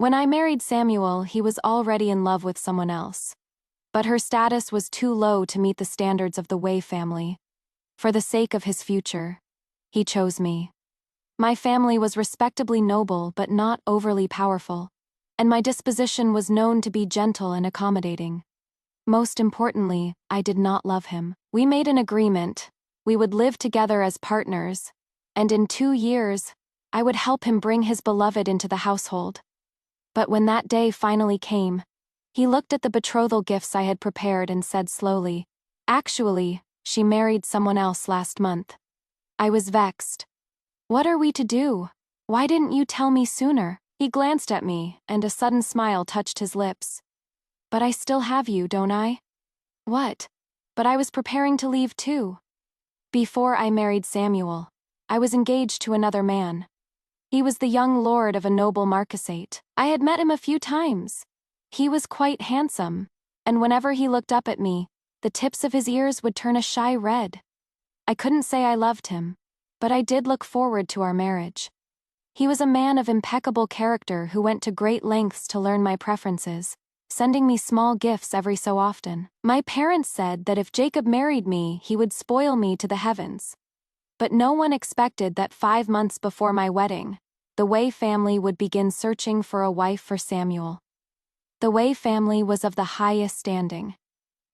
When I married Samuel, he was already in love with someone else. But her status was too low to meet the standards of the Wei family. For the sake of his future, he chose me. My family was respectably noble but not overly powerful, and my disposition was known to be gentle and accommodating. Most importantly, I did not love him. We made an agreement. We would live together as partners, and in 2 years, I would help him bring his beloved into the household. But when that day finally came, he looked at the betrothal gifts I had prepared and said slowly, "Actually, she married someone else last month." I was vexed. "What are we to do? Why didn't you tell me sooner?" He glanced at me, and a sudden smile touched his lips. "But I still have you, don't I?" "What?" "But I was preparing to leave too. Before I married Samuel, I was engaged to another man. He was the young lord of a noble marquisate. I had met him a few times. He was quite handsome, and whenever he looked up at me, the tips of his ears would turn a shy red. I couldn't say I loved him, but I did look forward to our marriage. He was a man of impeccable character who went to great lengths to learn my preferences, sending me small gifts every so often. My parents said that if Jacob married me, he would spoil me to the heavens. But no one expected that 5 months before my wedding, the Wei family would begin searching for a wife for Samuel. The Wei family was of the highest standing.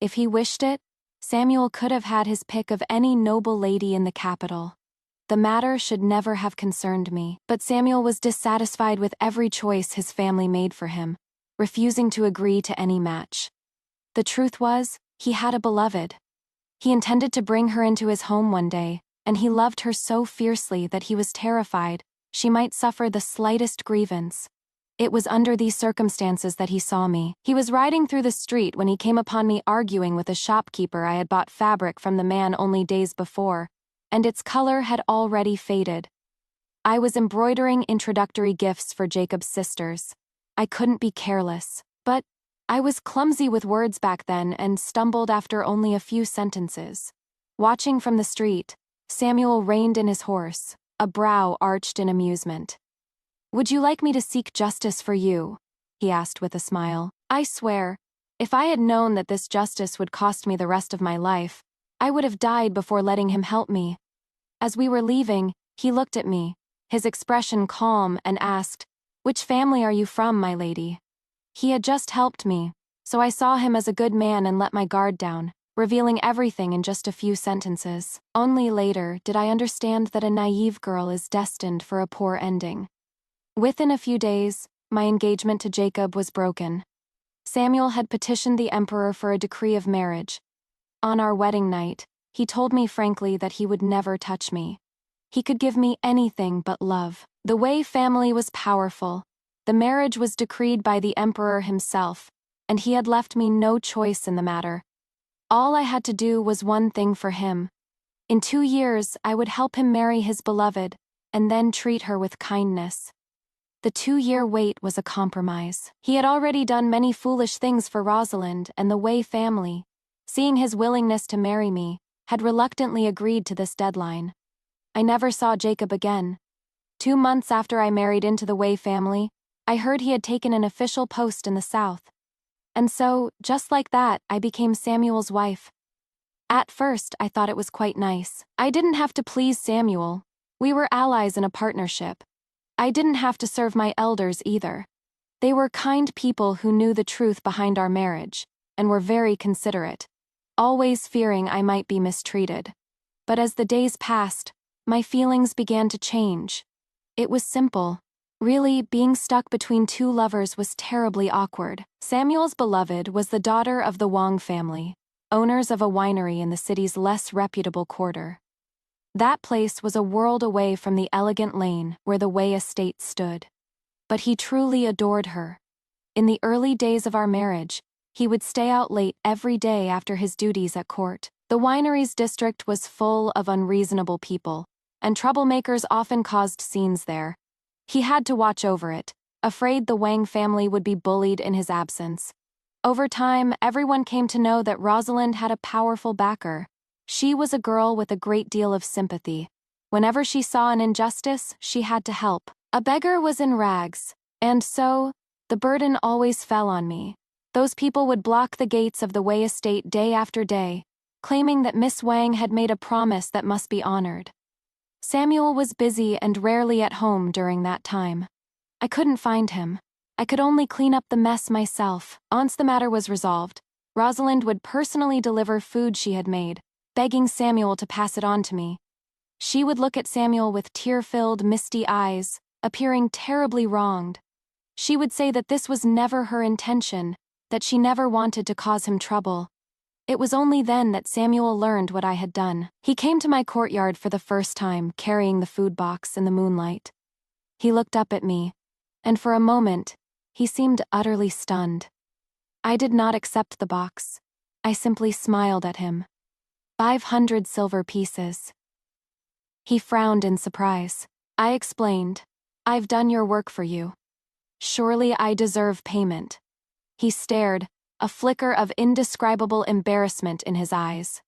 If he wished it, Samuel could have had his pick of any noble lady in the capital. The matter should never have concerned me, but Samuel was dissatisfied with every choice his family made for him, refusing to agree to any match. The truth was, he had a beloved. He intended to bring her into his home one day, and he loved her so fiercely that he was terrified she might suffer the slightest grievance. It was under these circumstances that he saw me. He was riding through the street when he came upon me arguing with a shopkeeper. I had bought fabric from the man only days before, and its color had already faded. I was embroidering introductory gifts for Jacob's sisters. I couldn't be careless, but I was clumsy with words back then and stumbled after only a few sentences. Watching from the street, Samuel reined in his horse, a brow arched in amusement. "Would you like me to seek justice for you?" he asked with a smile. I swear, if I had known that this justice would cost me the rest of my life, I would have died before letting him help me. As we were leaving, he looked at me, his expression calm, and asked, "Which family are you from, my lady?" He had just helped me, so I saw him as a good man and let my guard down, revealing everything in just a few sentences. Only later did I understand that a naive girl is destined for a poor ending. Within a few days, my engagement to Jacob was broken. Samuel had petitioned the emperor for a decree of marriage. On our wedding night, he told me frankly that he would never touch me. He could give me anything but love. The Wei family was powerful. The marriage was decreed by the emperor himself, and he had left me no choice in the matter. All I had to do was one thing for him. In 2 years, I would help him marry his beloved, and then treat her with kindness. The 2-year wait was a compromise. He had already done many foolish things for Rosalind, and the Wei family, seeing his willingness to marry me, had reluctantly agreed to this deadline. I never saw Jacob again. 2 months after I married into the Wei family, I heard he had taken an official post in the south. And so, just like that, I became Samuel's wife. At first, I thought it was quite nice. I didn't have to please Samuel. We were allies in a partnership. I didn't have to serve my elders either. They were kind people who knew the truth behind our marriage, and were very considerate, always fearing I might be mistreated. But as the days passed, my feelings began to change. It was simple. Really, being stuck between 2 lovers was terribly awkward. Samuel's beloved was the daughter of the Wang family, owners of a winery in the city's less reputable quarter. That place was a world away from the elegant lane where the Wei estate stood. But he truly adored her. In the early days of our marriage, he would stay out late every day after his duties at court. The winery's district was full of unreasonable people, and troublemakers often caused scenes there. He had to watch over it, afraid the Wang family would be bullied in his absence. Over time, everyone came to know that Rosalind had a powerful backer. She was a girl with a great deal of sympathy. Whenever she saw an injustice, she had to help. A beggar was in rags, and so, The burden always fell on me. Those people would block the gates of the Wei estate day after day, claiming that Miss Wang had made a promise that must be honored. Samuel was busy and rarely at home during that time. I couldn't find him. I could only clean up the mess myself. Once the matter was resolved, Rosalind would personally deliver food she had made, begging Samuel to pass it on to me. She would look at Samuel with tear-filled, misty eyes, appearing terribly wronged. She would say that this was never her intention, that she never wanted to cause him trouble. It was only then that Samuel learned what I had done. He came to my courtyard for the first time, carrying the food box in the moonlight. He looked up at me, and for a moment, he seemed utterly stunned. I did not accept the box. I simply smiled at him. 500 silver pieces. He frowned in surprise. I explained, "I've done your work for you. Surely I deserve payment." He stared, a flicker of indescribable embarrassment in his eyes.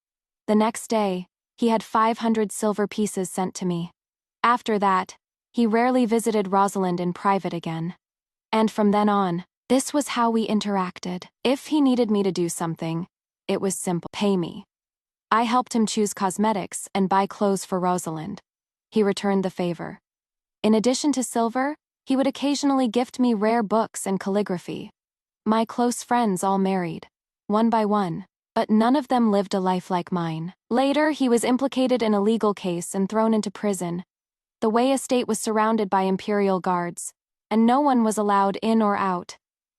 The next day, he had 500 silver pieces sent to me. After that, he rarely visited Rosalind in private again. And from then on, this was how we interacted. If he needed me to do something, it was simple: pay me. I helped him choose cosmetics and buy clothes for Rosalind. He returned the favor. In addition to silver, he would occasionally gift me rare books and calligraphy. My close friends all married, one by one, but none of them lived a life like mine. Later, he was implicated in a legal case and thrown into prison. The Wei estate was surrounded by imperial guards, and no one was allowed in or out.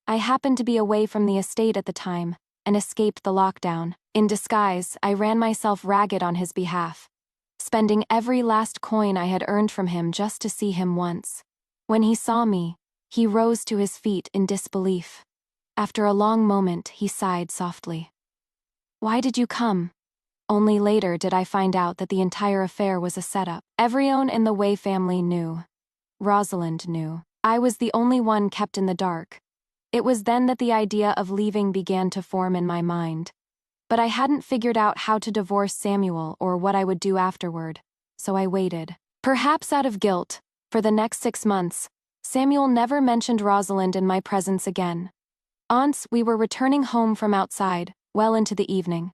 I happened to be away from the estate at the time, and escaped the lockdown. In disguise, I ran myself ragged on his behalf, spending every last coin I had earned from him just to see him once. When he saw me, he rose to his feet in disbelief. After a long moment, he sighed softly. "Why did you come?" Only later did I find out that the entire affair was a setup. Everyone in the Wei family knew. Rosalind knew. I was the only one kept in the dark. It was then that the idea of leaving began to form in my mind. But I hadn't figured out how to divorce Samuel or what I would do afterward, so I waited. Perhaps out of guilt, for the next 6 months, Samuel never mentioned Rosalind in my presence again. Once we were returning home from outside, well into the evening.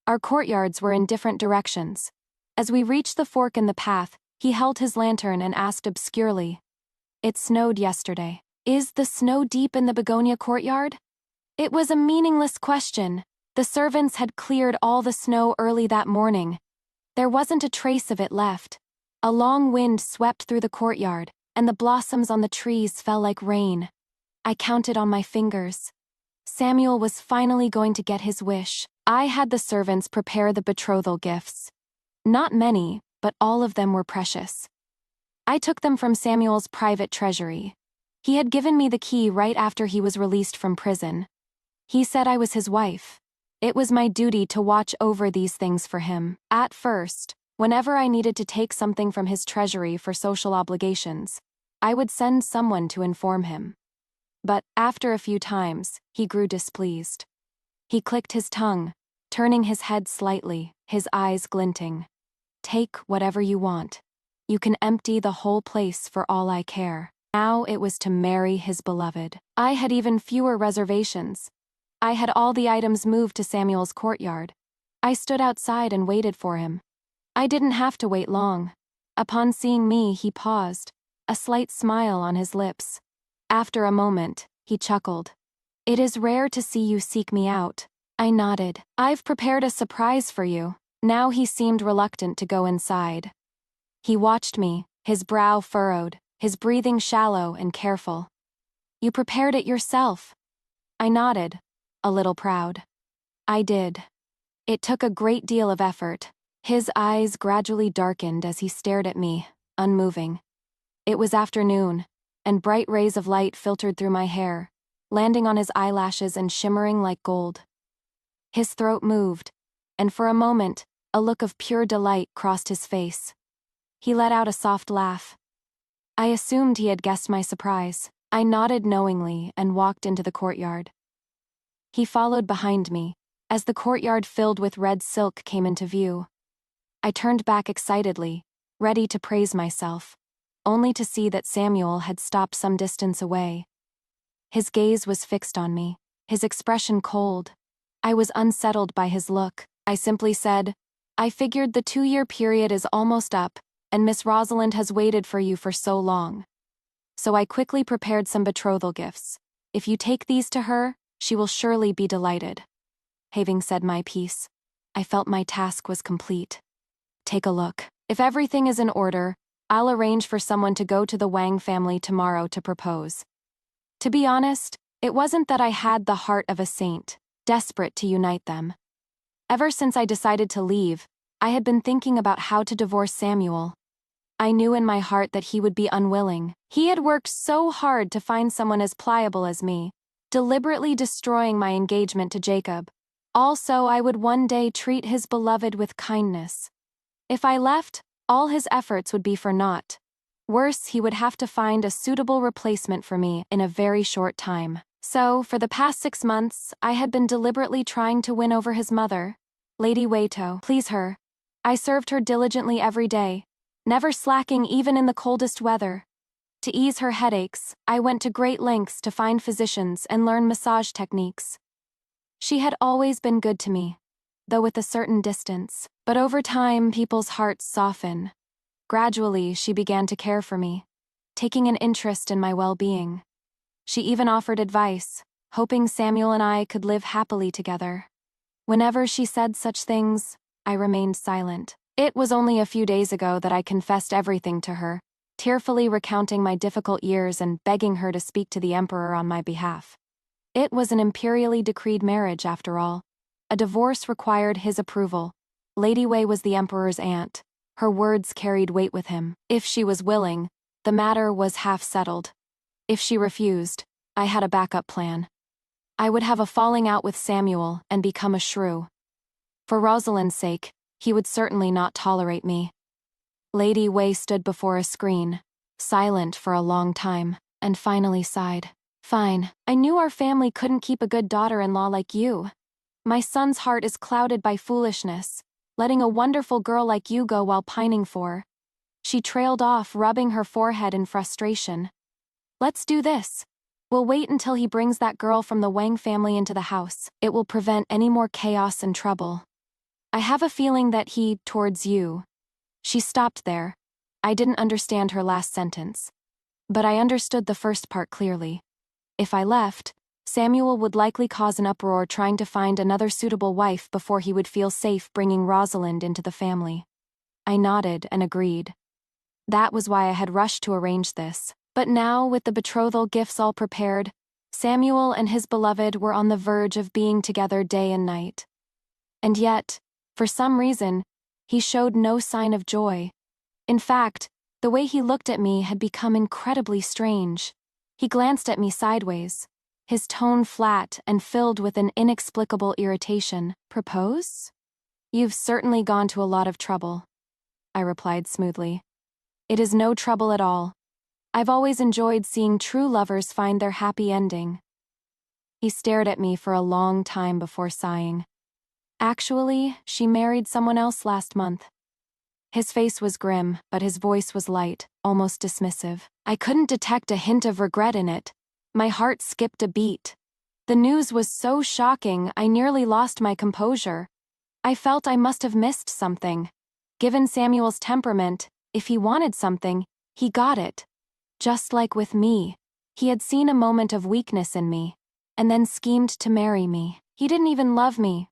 Our courtyards were in different directions. As we reached the fork in the path, he held his lantern and asked obscurely, "It snowed yesterday. Is the snow deep in the begonia courtyard?" It was a meaningless question. The servants had cleared all the snow early that morning. There wasn't a trace of it left. A long wind swept through the courtyard, and the blossoms on the trees fell like rain. I counted on my fingers. Samuel was finally going to get his wish. I had the servants prepare the betrothal gifts. Not many, but all of them were precious. I took them from Samuel's private treasury. He had given me the key right after he was released from prison. He said I was his wife. It was my duty to watch over these things for him. At first, whenever I needed to take something from his treasury for social obligations, I would send someone to inform him. But after a few times, he grew displeased. He clicked his tongue, turning his head slightly, his eyes glinting. "Take whatever you want. You can empty the whole place for all I care." Now it was to marry his beloved. I had even fewer reservations. I had all the items moved to Samuel's courtyard. I stood outside and waited for him. I didn't have to wait long. Upon seeing me, he paused, a slight smile on his lips. After a moment, he chuckled. "It is rare to see you seek me out." I nodded. "I've prepared a surprise for you." Now he seemed reluctant to go inside. He watched me, his brow furrowed, his breathing shallow and careful. "You prepared it yourself?" I nodded, a little proud. "I did." It took a great deal of effort. His eyes gradually darkened as he stared at me, unmoving. It was afternoon, and bright rays of light filtered through my hair, landing on his eyelashes and shimmering like gold. His throat moved, and for a moment, a look of pure delight crossed his face. He let out a soft laugh. I assumed he had guessed my surprise. I nodded knowingly and walked into the courtyard. He followed behind me, as the courtyard filled with red silk came into view. I turned back excitedly, ready to praise myself, only to see that Samuel had stopped some distance away. His gaze was fixed on me, his expression cold. I was unsettled by his look. I simply said, "I figured the 2-year period is almost up, and Miss Rosalind has waited for you for so long. So I quickly prepared some betrothal gifts. If you take these to her, she will surely be delighted." Having said my piece, I felt my task was complete. Take a look. If everything is in order, I'll arrange for someone to go to the Wang family tomorrow to propose. To be honest, it wasn't that I had the heart of a saint, desperate to unite them. Ever since I decided to leave, I had been thinking about how to divorce Samuel. I knew in my heart that he would be unwilling. He had worked so hard to find someone as pliable as me, deliberately destroying my engagement to Jacob. Also, I would one day treat his beloved with kindness. If I left, all his efforts would be for naught. Worse, he would have to find a suitable replacement for me in a very short time. So, for the past 6 months, I had been deliberately trying to win over his mother, Lady Waito. Please her. I served her diligently every day, never slacking even in the coldest weather. To ease her headaches, I went to great lengths to find physicians and learn massage techniques. She had always been good to me, though with a certain distance. But over time, people's hearts soften. Gradually, she began to care for me, taking an interest in my well-being. She even offered advice, hoping Samuel and I could live happily together. Whenever she said such things, I remained silent. It was only a few days ago that I confessed everything to her, tearfully recounting my difficult years and begging her to speak to the emperor on my behalf. It was an imperially decreed marriage, after all. A divorce required his approval. Lady Wei was the emperor's aunt. Her words carried weight with him. If she was willing, the matter was half settled. If she refused, I had a backup plan. I would have a falling out with Samuel and become a shrew. For Rosalind's sake, he would certainly not tolerate me. Lady Wei stood before a screen, silent for a long time, and finally sighed. "Fine. I knew our family couldn't keep a good daughter-in-law like you. My son's heart is clouded by foolishness, letting a wonderful girl like you go while pining for." She trailed off, rubbing her forehead in frustration. "Let's do this. We'll wait until he brings that girl from the Wang family into the house. It will prevent any more chaos and trouble. I have a feeling that he, towards you." She stopped there. I didn't understand her last sentence, but I understood the first part clearly. If I left, Samuel would likely cause an uproar trying to find another suitable wife before he would feel safe bringing Rosalind into the family. I nodded and agreed. That was why I had rushed to arrange this. But now, with the betrothal gifts all prepared, Samuel and his beloved were on the verge of being together day and night. And yet, for some reason, he showed no sign of joy. In fact, the way he looked at me had become incredibly strange. He glanced at me sideways, his tone flat and filled with an inexplicable irritation. "Propose? You've certainly gone to a lot of trouble," I replied smoothly. "It is no trouble at all. I've always enjoyed seeing true lovers find their happy ending." He stared at me for a long time before sighing. "Actually, she married someone else last month." His face was grim, but his voice was light, almost dismissive. I couldn't detect a hint of regret in it. My heart skipped a beat. The news was so shocking, I nearly lost my composure. I felt I must have missed something. Given Samuel's temperament, if he wanted something, he got it. Just like with me, he had seen a moment of weakness in me, and then schemed to marry me. He didn't even love me.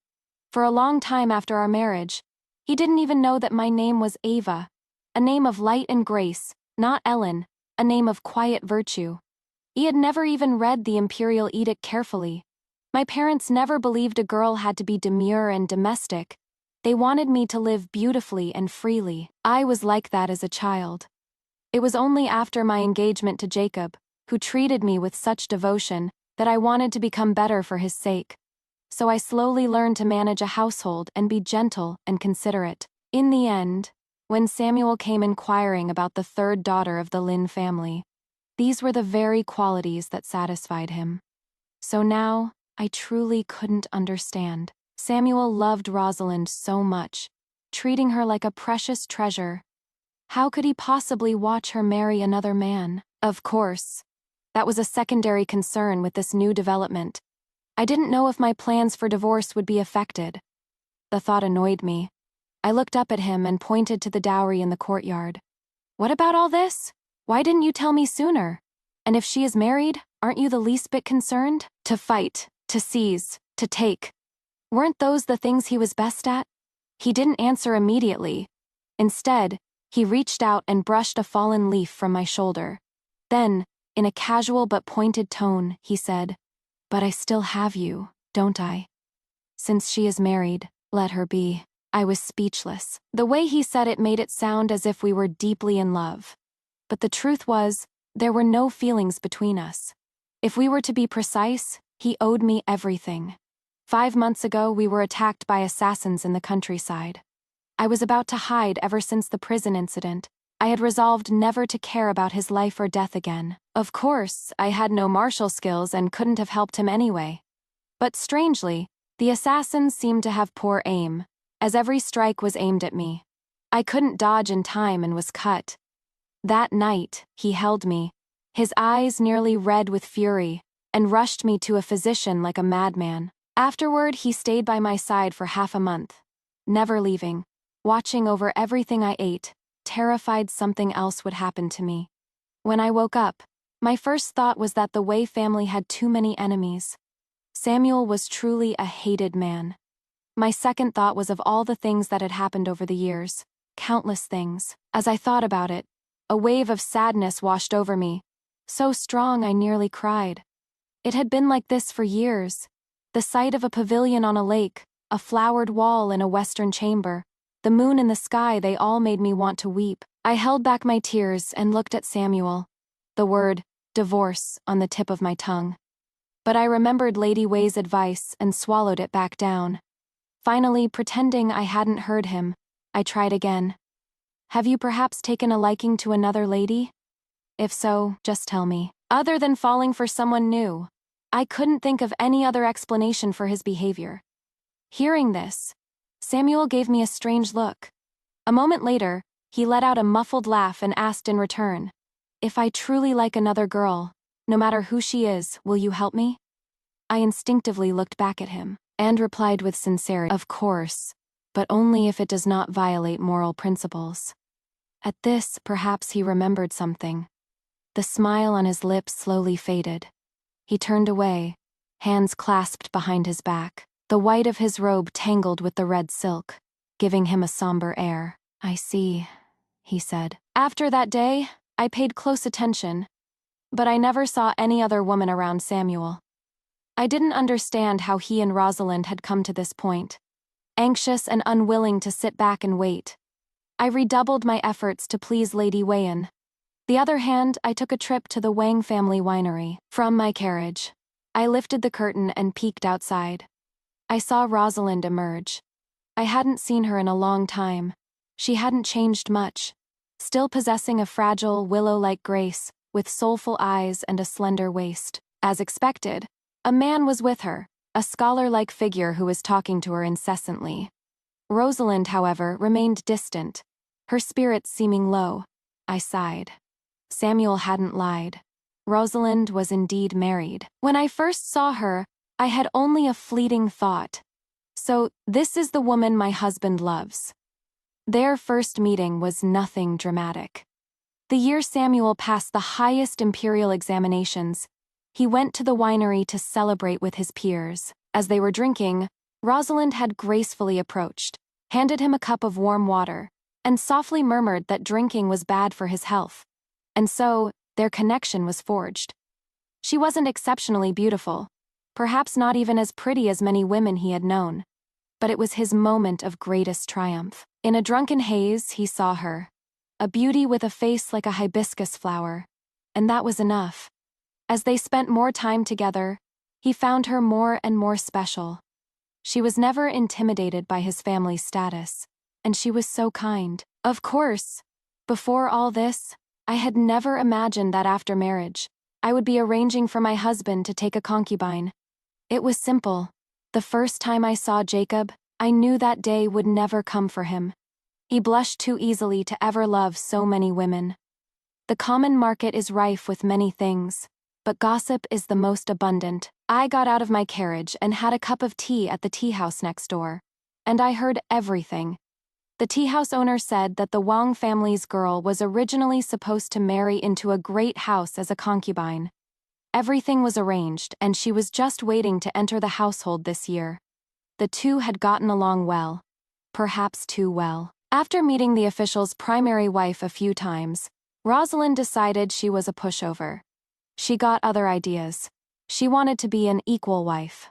For a long time after our marriage, he didn't even know that my name was Ava, a name of light and grace, not Ellen, a name of quiet virtue. He had never even read the imperial edict carefully. My parents never believed a girl had to be demure and domestic. They wanted me to live beautifully and freely. I was like that as a child. It was only after my engagement to Jacob, who treated me with such devotion, that I wanted to become better for his sake. So I slowly learned to manage a household and be gentle and considerate. In the end, when Samuel came inquiring about the third daughter of the Lin family, these were the very qualities that satisfied him. So now, I truly couldn't understand. Samuel loved Rosalind so much, treating her like a precious treasure. How could he possibly watch her marry another man? Of course, That was a secondary concern with this new development. I didn't know if my plans for divorce would be affected. The thought annoyed me. I looked up at him and pointed to the dowry in the courtyard. What about all this? Why didn't you tell me sooner? And if she is married, aren't you the least bit concerned? To fight, to seize, to take. Weren't those the things he was best at? He didn't answer immediately. Instead, he reached out and brushed a fallen leaf from my shoulder. Then, in a casual but pointed tone, he said, "But I still have you, don't I? Since she is married, let her be." I was speechless. The way he said it made it sound as if we were deeply in love. But the truth was, there were no feelings between us. If we were to be precise, he owed me everything. 5 months ago, we were attacked by assassins in the countryside. I was about to hide ever since the prison incident. I had resolved never to care about his life or death again. Of course, I had no martial skills and couldn't have helped him anyway. But strangely, the assassins seemed to have poor aim, as every strike was aimed at me. I couldn't dodge in time and was cut. That night, he held me, his eyes nearly red with fury, and rushed me to a physician like a madman. Afterward, he stayed by my side for half a month, never leaving, watching over everything I ate, terrified something else would happen to me. When I woke up, my first thought was that the Wei family had too many enemies. Samuel was truly a hated man. My second thought was of all the things that had happened over the years, countless things. As I thought about it, a wave of sadness washed over me, so strong I nearly cried. It had been like this for years. The sight of a pavilion on a lake, a flowered wall in a western chamber, the moon in the sky, they all made me want to weep. I held back my tears and looked at Samuel, the word, divorce, on the tip of my tongue. But I remembered Lady Wei's advice and swallowed it back down. Finally, pretending I hadn't heard him, I tried again. Have you perhaps taken a liking to another lady? If so, just tell me. Other than falling for someone new, I couldn't think of any other explanation for his behavior. Hearing this, Samuel gave me a strange look. A moment later, he let out a muffled laugh and asked in return, "If I truly like another girl, no matter who she is, will you help me?" I instinctively looked back at him and replied with sincerity, "Of course, but only if it does not violate moral principles." At this, perhaps he remembered something. The smile on his lips slowly faded. He turned away, hands clasped behind his back, the white of his robe tangled with the red silk, giving him a somber air. "I see," he said. After that day, I paid close attention, but I never saw any other woman around Samuel. I didn't understand how he and Rosalind had come to this point. Anxious and unwilling to sit back and wait, I redoubled my efforts to please Lady Weian. The other hand, I took a trip to the Wang family winery. From my carriage, I lifted the curtain and peeked outside. I saw Rosalind emerge. I hadn't seen her in a long time. She hadn't changed much, still possessing a fragile, willow-like grace, with soulful eyes and a slender waist. As expected, a man was with her, a scholar-like figure who was talking to her incessantly. Rosalind, however, remained distant, her spirits seeming low. I sighed. Samuel hadn't lied. Rosalind was indeed married. When I first saw her, I had only a fleeting thought. So, this is the woman my husband loves. Their first meeting was nothing dramatic. The year Samuel passed the highest imperial examinations, he went to the winery to celebrate with his peers. As they were drinking, Rosalind had gracefully approached, handed him a cup of warm water, and softly murmured that drinking was bad for his health. And so, their connection was forged. She wasn't exceptionally beautiful, perhaps not even as pretty as many women he had known, but it was his moment of greatest triumph. In a drunken haze, he saw her, a beauty with a face like a hibiscus flower, and that was enough. As they spent more time together, he found her more and more special. She was never intimidated by his family's status, and she was so kind. Of course, before all this, I had never imagined that after marriage, I would be arranging for my husband to take a concubine. It was simple. The first time I saw Jacob, I knew that day would never come for him. He blushed too easily to ever love so many women. The common market is rife with many things, but gossip is the most abundant. I got out of my carriage and had a cup of tea at the tea house next door, and I heard everything. The tea house owner said that the Wang family's girl was originally supposed to marry into a great house as a concubine. Everything was arranged, and she was just waiting to enter the household this year. The two had gotten along well. Perhaps too well. After meeting the official's primary wife a few times, Rosalind decided she was a pushover. She got other ideas. She wanted to be an equal wife.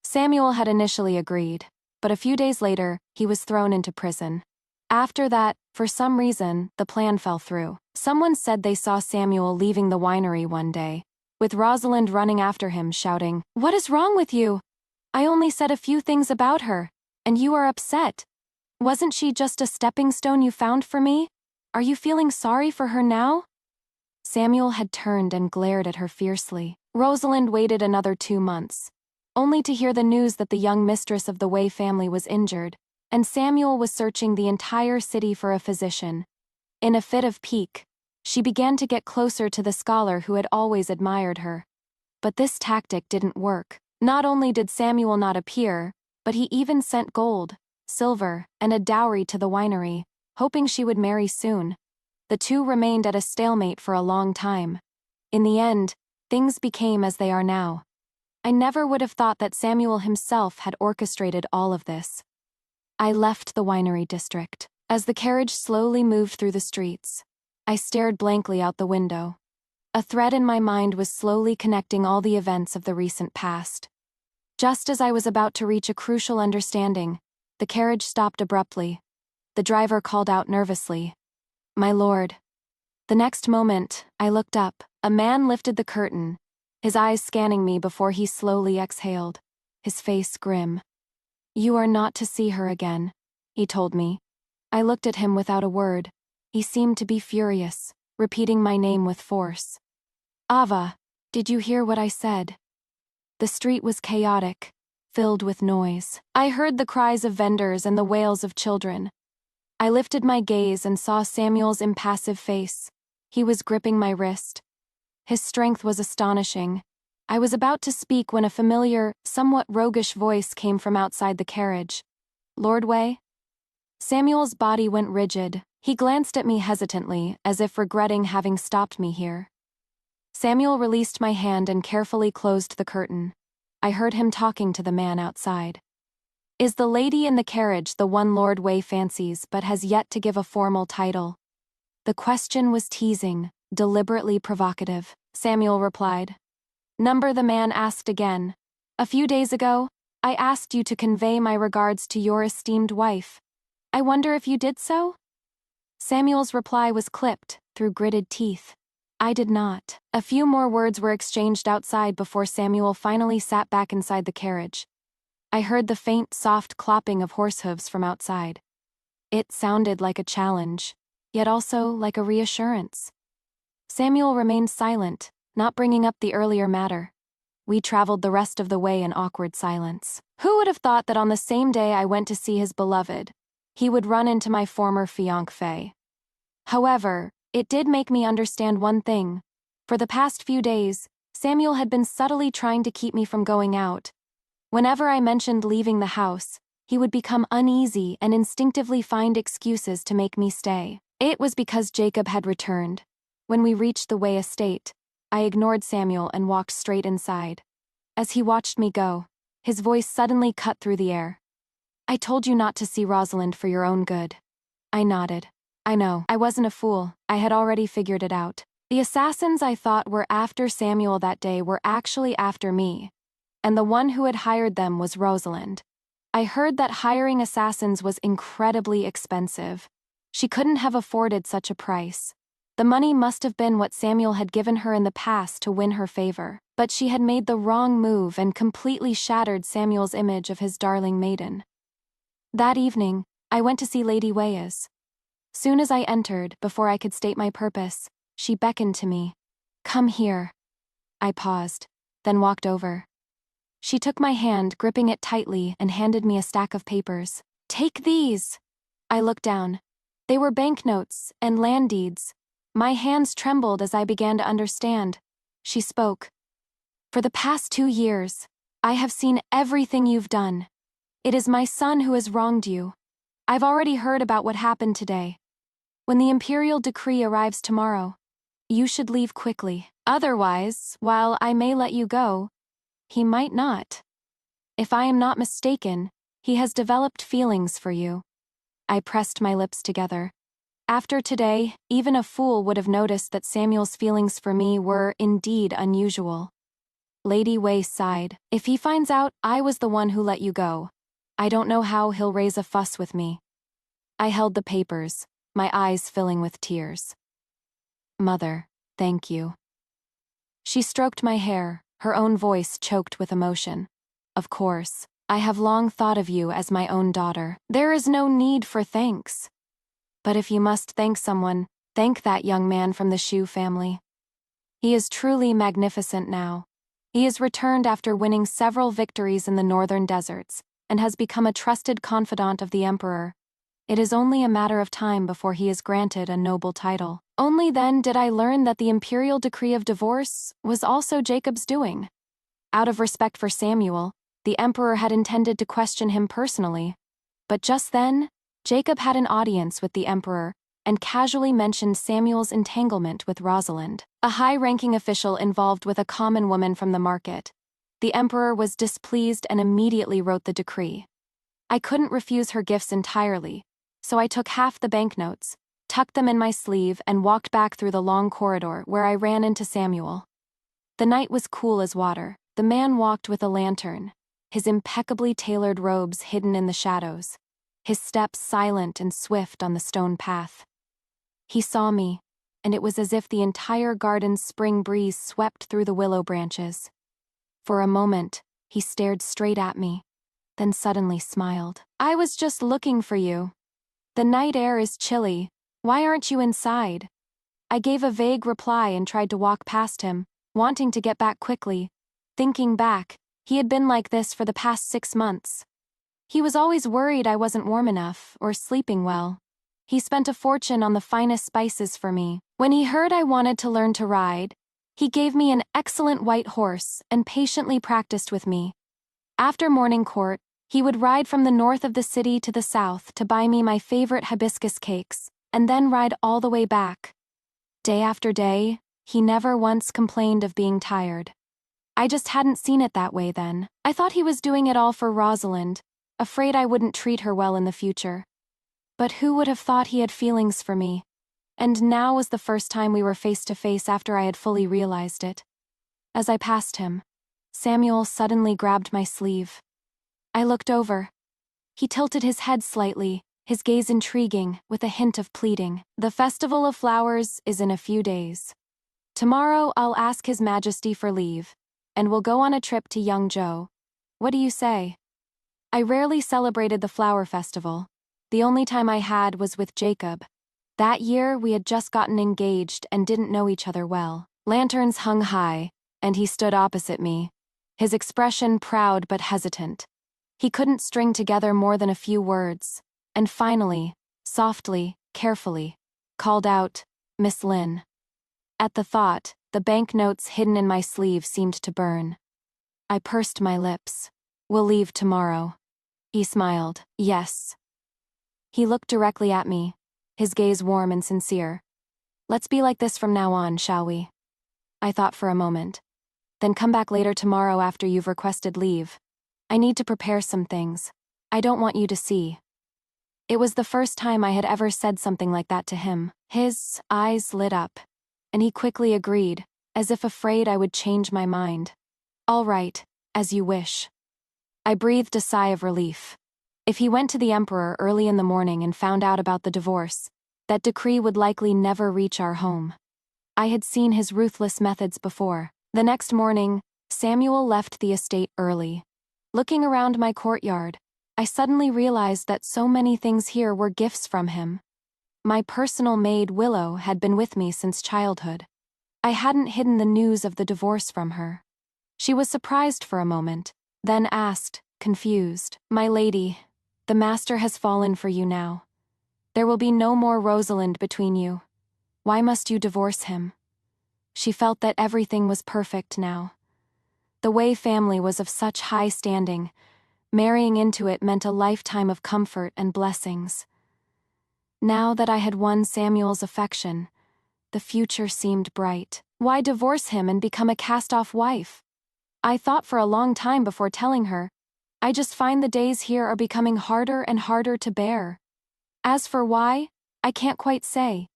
Samuel had initially agreed, but a few days later, he was thrown into prison. After that, for some reason, the plan fell through. Someone said they saw Samuel leaving the winery one day, with Rosalind running after him shouting, "What is wrong with you? I only said a few things about her, and you are upset. Wasn't she just a stepping stone you found for me? Are you feeling sorry for her now?" Samuel had turned and glared at her fiercely. Rosalind waited another 2 months, only to hear the news that the young mistress of the Wei family was injured, and Samuel was searching the entire city for a physician. In a fit of pique, she began to get closer to the scholar who had always admired her. But this tactic didn't work. Not only did Samuel not appear, but he even sent gold, silver, and a dowry to the winery, hoping she would marry soon. The two remained at a stalemate for a long time. In the end, things became as they are now. I never would have thought that Samuel himself had orchestrated all of this. I left the winery district. As the carriage slowly moved through the streets, I stared blankly out the window. A thread in my mind was slowly connecting all the events of the recent past. Just as I was about to reach a crucial understanding, the carriage stopped abruptly. The driver called out nervously, "My lord." The next moment, I looked up. A man lifted the curtain, his eyes scanning me before he slowly exhaled, his face grim. "You are not to see her again," he told me. I looked at him without a word. He seemed to be furious, repeating my name with force. "Ava, did you hear what I said?" The street was chaotic, filled with noise. I heard the cries of vendors and the wails of children. I lifted my gaze and saw Samuel's impassive face. He was gripping my wrist. His strength was astonishing. I was about to speak when a familiar, somewhat roguish voice came from outside the carriage. "Lord Wei?" Samuel's body went rigid. He glanced at me hesitantly, as if regretting having stopped me here. Samuel released my hand and carefully closed the curtain. I heard him talking to the man outside. "Is the lady in the carriage the one Lord Wei fancies but has yet to give a formal title?" The question was teasing, deliberately provocative. Samuel replied. "Number," the man asked again. "A few days ago, I asked you to convey my regards to your esteemed wife. I wonder if you did so?" Samuel's reply was clipped, through gritted teeth. I did not. A few more words were exchanged outside before Samuel finally sat back inside the carriage. I heard the faint, soft clopping of horse hooves from outside. It sounded like a challenge, yet also like a reassurance. Samuel remained silent, not bringing up the earlier matter. We traveled the rest of the way in awkward silence. Who would have thought that on the same day I went to see his beloved, he would run into my former fiancée? However, it did make me understand one thing. For the past few days, Samuel had been subtly trying to keep me from going out. Whenever I mentioned leaving the house, he would become uneasy and instinctively find excuses to make me stay. It was because Jacob had returned. When we reached the Wei estate, I ignored Samuel and walked straight inside. As he watched me go, his voice suddenly cut through the air. "I told you not to see Rosalind for your own good." I nodded. I know, I wasn't a fool. I had already figured it out. The assassins I thought were after Samuel that day were actually after me, and the one who had hired them was Rosalind. I heard that hiring assassins was incredibly expensive. She couldn't have afforded such a price. The money must have been what Samuel had given her in the past to win her favor, but she had made the wrong move and completely shattered Samuel's image of his darling maiden. That evening, I went to see Lady Weyes. Soon as I entered, before I could state my purpose, she beckoned to me. "Come here." I paused, then walked over. She took my hand, gripping it tightly, and handed me a stack of papers. "Take these." I looked down. They were banknotes and land deeds. My hands trembled as I began to understand. She spoke. For the past 2 years, I have seen everything you've done. It is my son who has wronged you. I've already heard about what happened today. When the imperial decree arrives tomorrow, you should leave quickly. Otherwise, while I may let you go, he might not. If I am not mistaken, he has developed feelings for you. I pressed my lips together. After today, even a fool would have noticed that Samuel's feelings for me were indeed unusual. Lady Wei sighed. If he finds out I was the one who let you go, I don't know how he'll raise a fuss with me. I held the papers, my eyes filling with tears. Mother, thank you. She stroked my hair, her own voice choked with emotion. Of course, I have long thought of you as my own daughter. There is no need for thanks. But if you must thank someone, thank that young man from the Shu family. He is truly magnificent now. He has returned after winning several victories in the northern deserts, and has become a trusted confidant of the emperor. It is only a matter of time before he is granted a noble title. Only then did I learn that the imperial decree of divorce was also Jacob's doing. Out of respect for Samuel, the emperor had intended to question him personally. But just then, Jacob had an audience with the emperor and casually mentioned Samuel's entanglement with Rosalind, a high-ranking official involved with a common woman from the market. The emperor was displeased and immediately wrote the decree. I couldn't refuse her gifts entirely, so I took half the banknotes, tucked them in my sleeve, and walked back through the long corridor where I ran into Samuel. The night was cool as water. The man walked with a lantern, his impeccably tailored robes hidden in the shadows, his steps silent and swift on the stone path. He saw me, and it was as if the entire garden's spring breeze swept through the willow branches. For a moment, he stared straight at me, then suddenly smiled. I was just looking for you. The night air is chilly. Why aren't you inside? I gave a vague reply and tried to walk past him, wanting to get back quickly. Thinking back, he had been like this for the past 6 months. He was always worried I wasn't warm enough or sleeping well. He spent a fortune on the finest spices for me. When he heard I wanted to learn to ride, he gave me an excellent white horse and patiently practiced with me. After morning court, he would ride from the north of the city to the south to buy me my favorite hibiscus cakes, and then ride all the way back. Day after day, he never once complained of being tired. I just hadn't seen it that way then. I thought he was doing it all for Rosalind, afraid I wouldn't treat her well in the future. But who would have thought he had feelings for me? And now was the first time we were face to face after I had fully realized it. As I passed him, Samuel suddenly grabbed my sleeve. I looked over. He tilted his head slightly, his gaze intriguing, with a hint of pleading. The Festival of Flowers is in a few days. Tomorrow I'll ask His Majesty for leave, and we'll go on a trip to Yangzhou. What do you say? I rarely celebrated the flower festival. The only time I had was with Jacob. That year we had just gotten engaged and didn't know each other well. Lanterns hung high, and he stood opposite me, his expression proud but hesitant. He couldn't string together more than a few words, and finally, softly, carefully, called out, "Miss Lin." At the thought, the banknotes hidden in my sleeve seemed to burn. I pursed my lips. "We'll leave tomorrow." He smiled. "Yes." He looked directly at me, his gaze warm and sincere. "Let's be like this from now on, shall we?" I thought for a moment. "Then come back later tomorrow after you've requested leave. I need to prepare some things. I don't want you to see." It was the first time I had ever said something like that to him. His eyes lit up, and he quickly agreed, as if afraid I would change my mind. "All right, as you wish." I breathed a sigh of relief. If he went to the emperor early in the morning and found out about the divorce, that decree would likely never reach our home. I had seen his ruthless methods before. The next morning, Samuel left the estate early. Looking around my courtyard, I suddenly realized that so many things here were gifts from him. My personal maid, Willow, had been with me since childhood. I hadn't hidden the news of the divorce from her. She was surprised for a moment, then asked, confused, "My lady, the master has fallen for you now. There will be no more Rosalind between you. Why must you divorce him?" She felt that everything was perfect now. The Way family was of such high standing. Marrying into it meant a lifetime of comfort and blessings. Now that I had won Samuel's affection, the future seemed bright. Why divorce him and become a cast-off wife? I thought for a long time before telling her. I just find the days here are becoming harder and harder to bear. As for why, I can't quite say.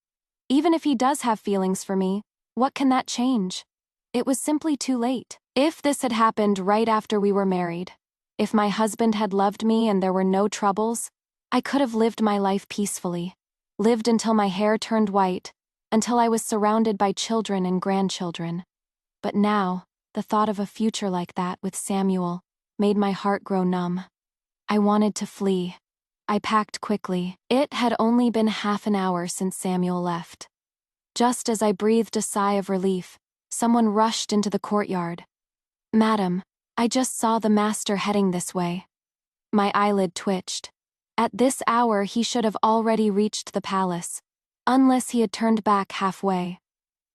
Even if he does have feelings for me, what can that change? It was simply too late. If this had happened right after we were married, if my husband had loved me and there were no troubles, I could have lived my life peacefully, lived until my hair turned white, until I was surrounded by children and grandchildren. But now, the thought of a future like that with Samuel made my heart grow numb. I wanted to flee. I packed quickly. It had only been half an hour since Samuel left. Just as I breathed a sigh of relief, someone rushed into the courtyard. "Madam, I just saw the master heading this way." My eyelid twitched. At this hour he should have already reached the palace, unless he had turned back halfway.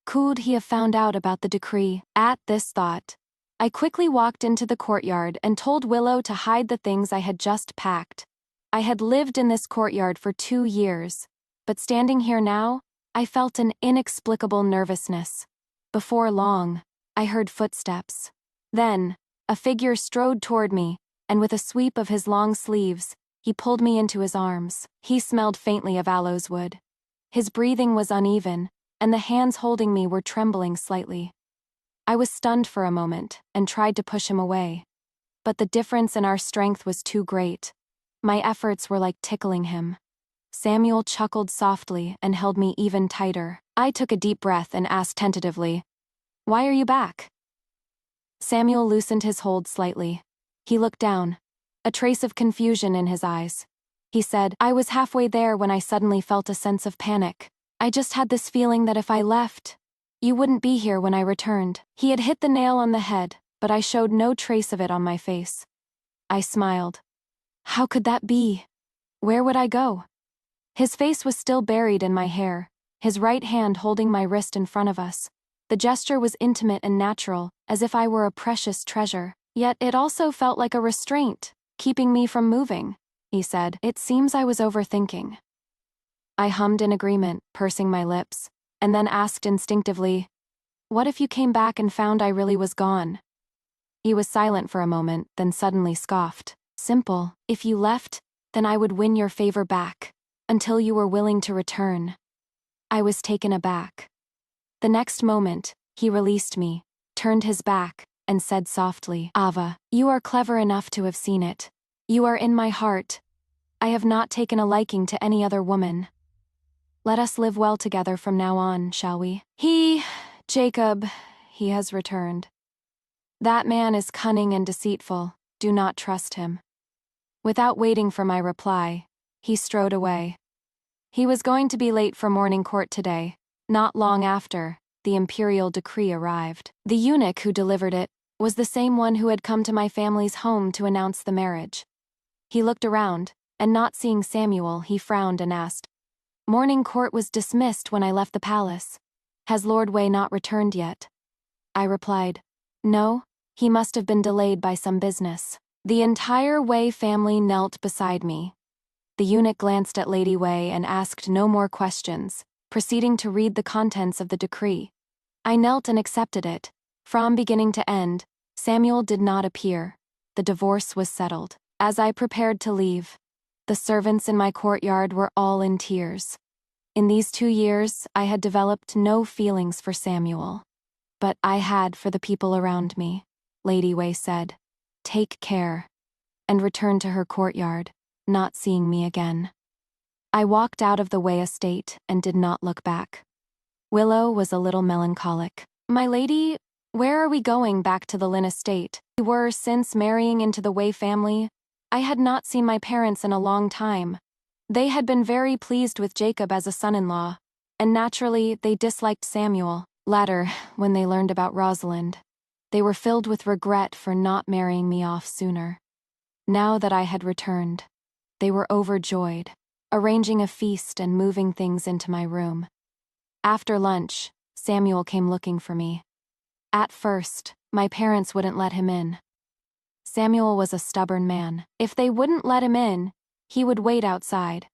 Could he have found out about the decree? At this thought, I quickly walked into the courtyard and told Willow to hide the things I had just packed. I had lived in this courtyard for 2 years, but standing here now, I felt an inexplicable nervousness. Before long, I heard footsteps. Then, a figure strode toward me, and with a sweep of his long sleeves, he pulled me into his arms. He smelled faintly of aloes wood. His breathing was uneven, and the hands holding me were trembling slightly. I was stunned for a moment and tried to push him away. But the difference in our strength was too great. My efforts were like tickling him. Samuel chuckled softly and held me even tighter. I took a deep breath and asked tentatively, "Why are you back?" Samuel loosened his hold slightly. He looked down, a trace of confusion in his eyes. He said, "I was halfway there when I suddenly felt a sense of panic. I just had this feeling that if I left, you wouldn't be here when I returned." He had hit the nail on the head, but I showed no trace of it on my face. I smiled. How could that be? Where would I go? His face was still buried in my hair, his right hand holding my wrist in front of us. The gesture was intimate and natural, as if I were a precious treasure. Yet it also felt like a restraint, keeping me from moving. He said, "It seems I was overthinking." I hummed in agreement, pursing my lips, and then asked instinctively, "What if you came back and found I really was gone?" He was silent for a moment, then suddenly scoffed. "Simple. If you left, then I would win your favor back, until you were willing to return." I was taken aback. The next moment, he released me, turned his back, and said softly, "Ava, you are clever enough to have seen it. You are in my heart. I have not taken a liking to any other woman. Let us live well together from now on, shall we? Jacob, he has returned. That man is cunning and deceitful. Do not trust him." Without waiting for my reply, he strode away. He was going to be late for morning court today. Not long after, the imperial decree arrived. The eunuch who delivered it was the same one who had come to my family's home to announce the marriage. He looked around, and not seeing Samuel, he frowned and asked, "Morning court was dismissed when I left the palace. Has Lord Wei not returned yet?" I replied, "No, he must have been delayed by some business." The entire Wei family knelt beside me. The eunuch glanced at Lady Wei and asked no more questions, proceeding to read the contents of the decree. I knelt and accepted it. From beginning to end, Samuel did not appear. The divorce was settled. As I prepared to leave, the servants in my courtyard were all in tears. In these 2 years, I had developed no feelings for Samuel. But I had for the people around me. Lady Wei said, "Take care," and returned to her courtyard, not seeing me again. I walked out of the Wei estate and did not look back. Willow was a little melancholic. "My lady, where are we going back to the Lin estate?" We were, since marrying into the Wei family, I had not seen my parents in a long time. They had been very pleased with Jacob as a son-in-law, and naturally they disliked Samuel. Later, when they learned about Rosalind, they were filled with regret for not marrying me off sooner. Now that I had returned, they were overjoyed, arranging a feast and moving things into my room. After lunch, Samuel came looking for me. At first, my parents wouldn't let him in. Samuel was a stubborn man. If they wouldn't let him in, he would wait outside.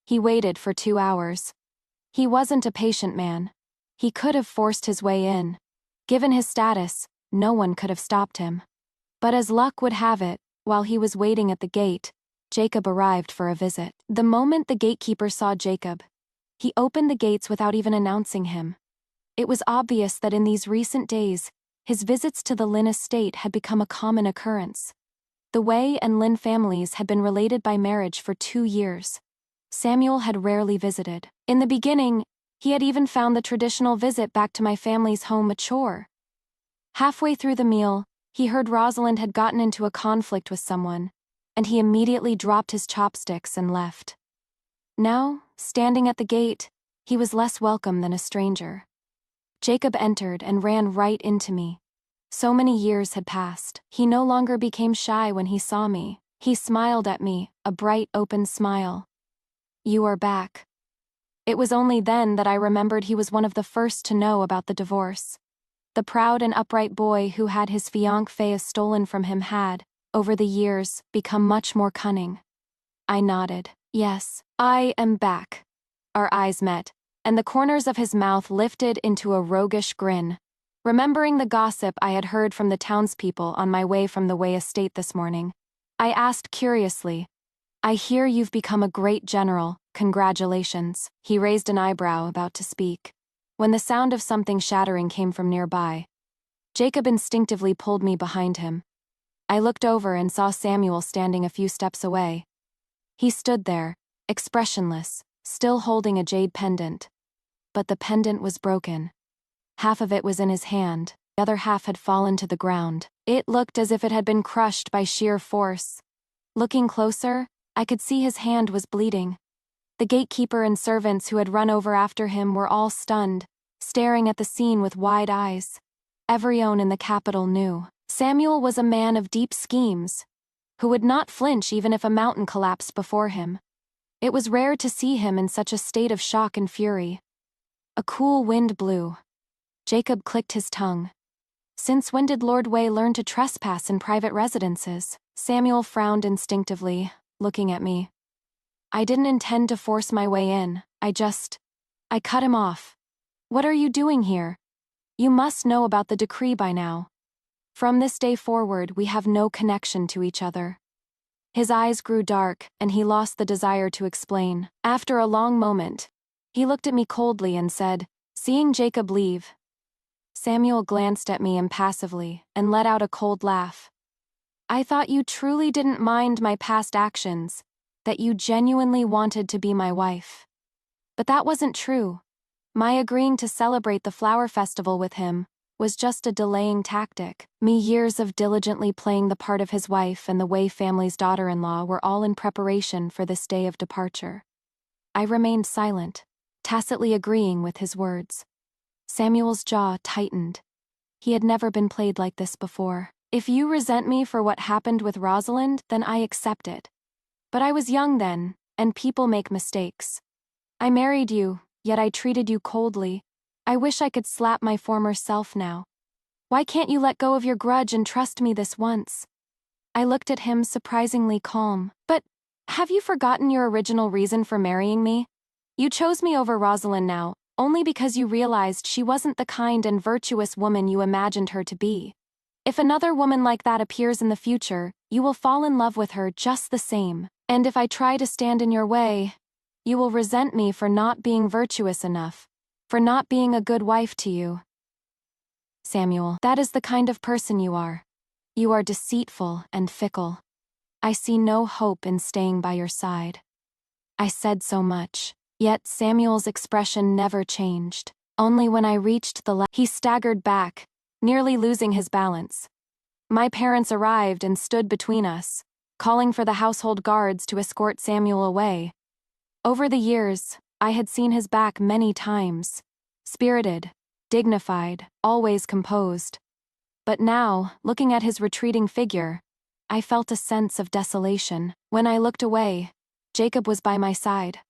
He waited for 2 hours. He wasn't a patient man. He could have forced his way in. Given his status, no one could have stopped him. But as luck would have it, while he was waiting at the gate, Jacob arrived for a visit. The moment the gatekeeper saw Jacob, he opened the gates without even announcing him. It was obvious that in these recent days, his visits to the Lynn estate had become a common occurrence. The Wei and Lynn families had been related by marriage for 2 years. Samuel had rarely visited. In the beginning, he had even found the traditional visit back to my family's home a chore. Halfway through the meal, he heard Rosalind had gotten into a conflict with someone, and he immediately dropped his chopsticks and left. Now, standing at the gate, he was less welcome than a stranger. Jacob entered and ran right into me. So many years had passed. He no longer became shy when he saw me. He smiled at me, a bright, open smile. "You are back." It was only then that I remembered he was one of the first to know about the divorce. The proud and upright boy who had his fiancée stolen from him had, over the years, become much more cunning. I nodded. "Yes, I am back." Our eyes met, and the corners of his mouth lifted into a roguish grin. Remembering the gossip I had heard from the townspeople on my way from the Wei estate this morning, I asked curiously, "I hear you've become a great general, congratulations." He raised an eyebrow, about to speak, when the sound of something shattering came from nearby. Jacob instinctively pulled me behind him. I looked over and saw Samuel standing a few steps away. He stood there, expressionless, still holding a jade pendant. But the pendant was broken. Half of it was in his hand, the other half had fallen to the ground. It looked as if it had been crushed by sheer force. Looking closer, I could see his hand was bleeding. The gatekeeper and servants who had run over after him were all stunned, staring at the scene with wide eyes. Everyone in the capital knew. Samuel was a man of deep schemes, who would not flinch even if a mountain collapsed before him. It was rare to see him in such a state of shock and fury. A cool wind blew. Jacob clicked his tongue. "Since when did Lord Wei learn to trespass in private residences?" Samuel frowned instinctively, looking at me. "I didn't intend to force my way in, I cut him off. What are you doing here? You must know about the decree by now. From this day forward, we have no connection to each other." His eyes grew dark, and he lost the desire to explain. After a long moment, he looked at me coldly and said, "Seeing Jacob leave." Samuel glanced at me impassively and let out a cold laugh. "I thought you truly didn't mind my past actions, that you genuinely wanted to be my wife. But that wasn't true. My agreeing to celebrate the flower festival with him was just a delaying tactic. Me years of diligently playing the part of his wife and the Wei family's daughter-in-law were all in preparation for this day of departure." I remained silent, tacitly agreeing with his words. Samuel's jaw tightened. He had never been played like this before. "If you resent me for what happened with Rosalind, then I accept it. But I was young then, and people make mistakes. I married you, yet I treated you coldly. I wish I could slap my former self now. Why can't you let go of your grudge and trust me this once?" I looked at him, surprisingly calm. "But have you forgotten your original reason for marrying me? You chose me over Rosalind now, only because you realized she wasn't the kind and virtuous woman you imagined her to be. If another woman like that appears in the future, you will fall in love with her just the same. And if I try to stand in your way, you will resent me for not being virtuous enough, for not being a good wife to you. Samuel, that is the kind of person you are. You are deceitful and fickle. I see no hope in staying by your side." I said so much, yet Samuel's expression never changed. Only when I reached he staggered back, nearly losing his balance. My parents arrived and stood between us, calling for the household guards to escort Samuel away. Over the years, I had seen his back many times. Spirited, dignified, always composed. But now, looking at his retreating figure, I felt a sense of desolation. When I looked away, Jacob was by my side.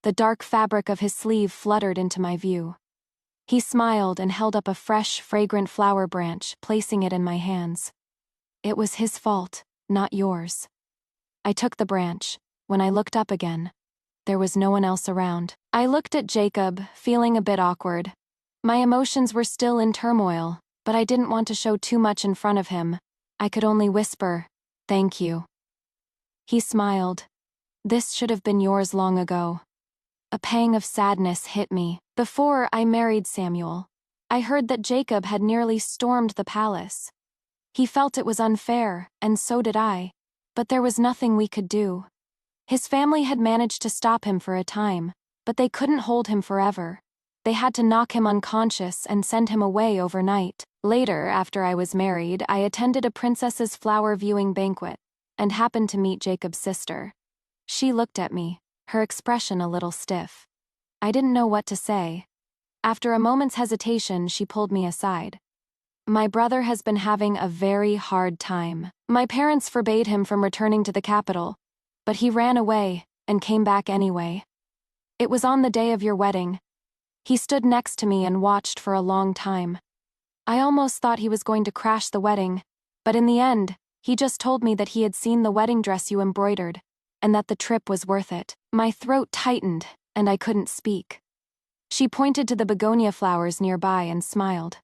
The dark fabric of his sleeve fluttered into my view. He smiled and held up a fresh, fragrant flower branch, placing it in my hands. It was his fault, not yours. I took the branch. When I looked up again, there was no one else around. I looked at Jacob, feeling a bit awkward. My emotions were still in turmoil, but I didn't want to show too much in front of him. I could only whisper, "Thank you." He smiled. "This should have been yours long ago." A pang of sadness hit me. Before I married Samuel, I heard that Jacob had nearly stormed the palace. He felt it was unfair, and so did I. But there was nothing we could do. His family had managed to stop him for a time, but they couldn't hold him forever. They had to knock him unconscious and send him away overnight. Later, after I was married, I attended a princess's flower viewing banquet, and happened to meet Jacob's sister. She looked at me, her expression a little stiff. I didn't know what to say. After a moment's hesitation, she pulled me aside. "My brother has been having a very hard time. My parents forbade him from returning to the capital, but he ran away and came back anyway. It was on the day of your wedding. He stood next to me and watched for a long time. I almost thought he was going to crash the wedding, but in the end, he just told me that he had seen the wedding dress you embroidered, and that the trip was worth it." My throat tightened, and I couldn't speak. She pointed to the begonia flowers nearby and smiled.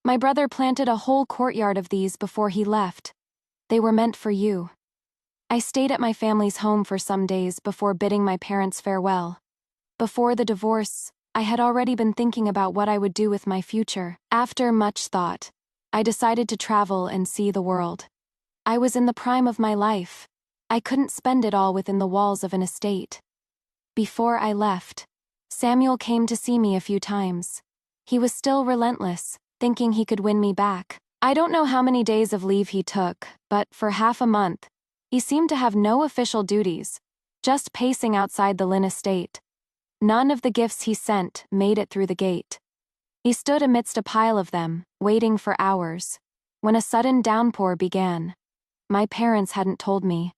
"My brother planted a whole courtyard of these before he left. They were meant for you." I stayed at my family's home for some days before bidding my parents farewell. Before the divorce, I had already been thinking about what I would do with my future. After much thought, I decided to travel and see the world. I was in the prime of my life. I couldn't spend it all within the walls of an estate. Before I left, Samuel came to see me a few times. He was still relentless, thinking he could win me back. I don't know how many days of leave he took, but for half a month, he seemed to have no official duties, just pacing outside the Lynn estate. None of the gifts he sent made it through the gate. He stood amidst a pile of them, waiting for hours, when a sudden downpour began. My parents hadn't told me.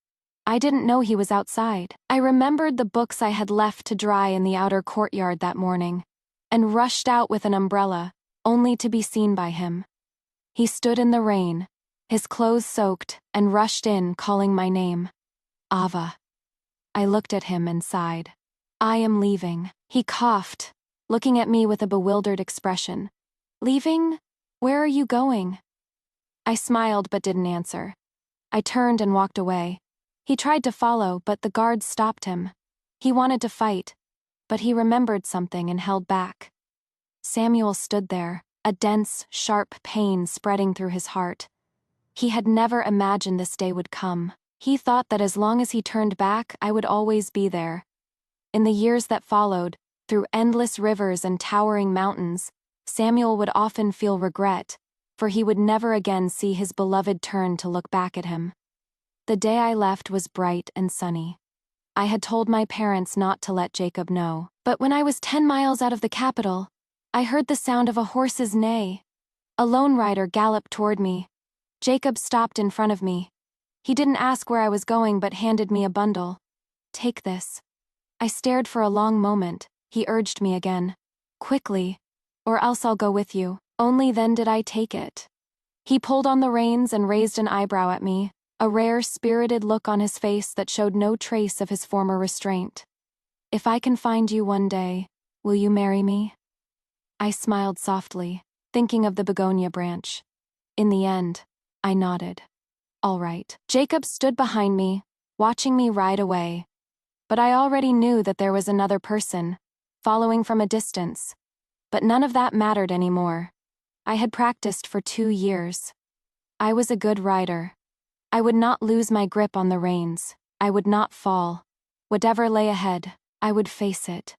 I didn't know he was outside. I remembered the books I had left to dry in the outer courtyard that morning, and rushed out with an umbrella, only to be seen by him. He stood in the rain, his clothes soaked, and rushed in, calling my name. "Ava." I looked at him and sighed. "I am leaving." He coughed, looking at me with a bewildered expression. "Leaving? Where are you going?" I smiled but didn't answer. I turned and walked away. He tried to follow, but the guards stopped him. He wanted to fight, but he remembered something and held back. Samuel stood there, a dense, sharp pain spreading through his heart. He had never imagined this day would come. He thought that as long as he turned back, I would always be there. In the years that followed, through endless rivers and towering mountains, Samuel would often feel regret, for he would never again see his beloved turn to look back at him. The day I left was bright and sunny. I had told my parents not to let Jacob know, but when I was 10 miles out of the capital, I heard the sound of a horse's neigh. A lone rider galloped toward me. Jacob stopped in front of me. He didn't ask where I was going but handed me a bundle. "Take this." I stared for a long moment. He urged me again. "Quickly, or else I'll go with you." Only then did I take it. He pulled on the reins and raised an eyebrow at me, a rare spirited look on his face that showed no trace of his former restraint. "If I can find you one day, will you marry me?" I smiled softly, thinking of the begonia branch. In the end, I nodded. "All right." Jacob stood behind me, watching me ride away. But I already knew that there was another person, following from a distance. But none of that mattered anymore. I had practiced for 2 years. I was a good rider. I would not lose my grip on the reins. I would not fall. Whatever lay ahead, I would face it.